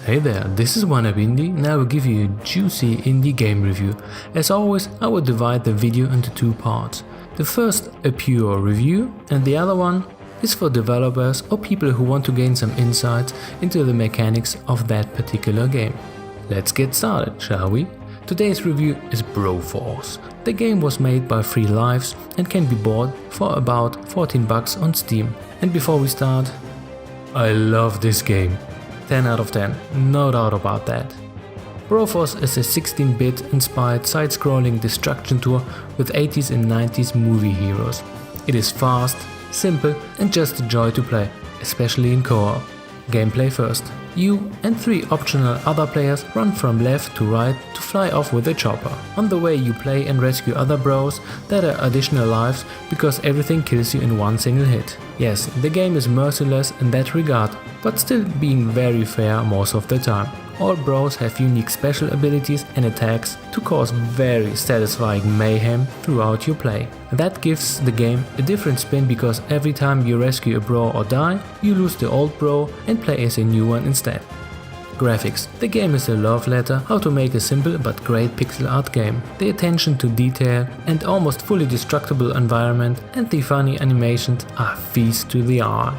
Hey there, this is Indie and I will give you a juicy indie game review. As always, I will divide the video into two parts. The first, a pure review, and the other one is for developers or people who want to gain some insights into the mechanics of that particular game. Let's get started, shall we? Today's review is Broforce. The game was made by Free Lives and can be bought for about $14 on Steam. And before we start, I love this game. 10 out of 10, no doubt about that. Broforce is a 16-bit inspired side-scrolling destruction tour with 80s and 90s movie heroes. It is fast, simple and just a joy to play, especially in co-op. Gameplay first. You and 3 optional other players run from left to right to fly off with a chopper. On the way you play and rescue other bros that are additional lives because everything kills you in one single hit. Yes, the game is merciless in that regard, but still being very fair most of the time. All bros have unique special abilities and attacks to cause very satisfying mayhem throughout your play. That gives the game a different spin because every time you rescue a bro or die, you lose the old bro and play as a new one instead. Graphics. The game is a love letter how to make a simple but great pixel art game. The attention to detail and almost fully destructible environment and the funny animations are feast to the eye.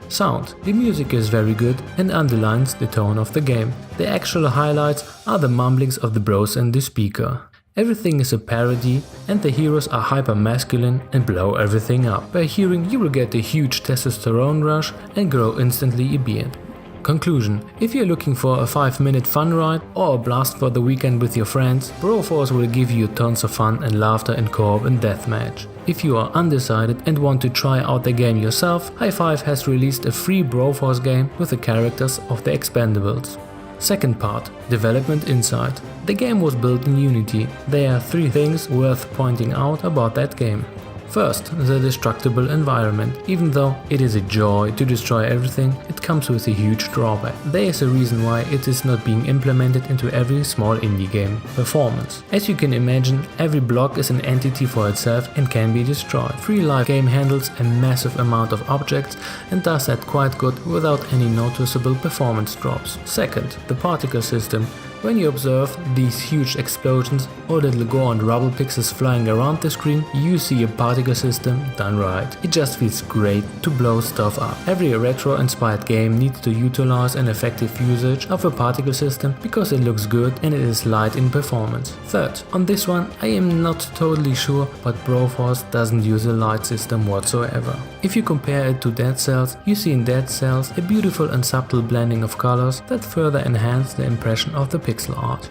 Sound. The music is very good and underlines the tone of the game. The actual highlights are the mumblings of the bros and the speaker. Everything is a parody and the heroes are hyper masculine and blow everything up. By hearing you will get a huge testosterone rush and grow instantly a beard. Conclusion. If you're looking for a 5-minute fun ride or a blast for the weekend with your friends, Broforce will give you tons of fun and laughter in co-op and deathmatch. If you are undecided and want to try out the game yourself, High Five has released a free Broforce game with the characters of the Expandabros. Second part, Development Insight. The game was built in Unity. There are 3 things worth pointing out about that game. First, the destructible environment. Even though it is a joy to destroy everything, it comes with a huge drawback. There is a reason why it is not being implemented into every small indie game. Performance. As you can imagine, every block is an entity for itself and can be destroyed. Free Life game handles a massive amount of objects and does that quite good without any noticeable performance drops. Second, the particle system. When you observe these huge explosions or little gore and rubble pixels flying around the screen, you see a particle system done right. It just feels great to blow stuff up. Every retro-inspired game needs to utilize an effective usage of a particle system because it looks good and it is light in performance. Third, on this one I am not totally sure, but Broforce doesn't use a light system whatsoever. If you compare it to Dead Cells, you see in Dead Cells a beautiful and subtle blending of colors that further enhance the impression of the pixel art.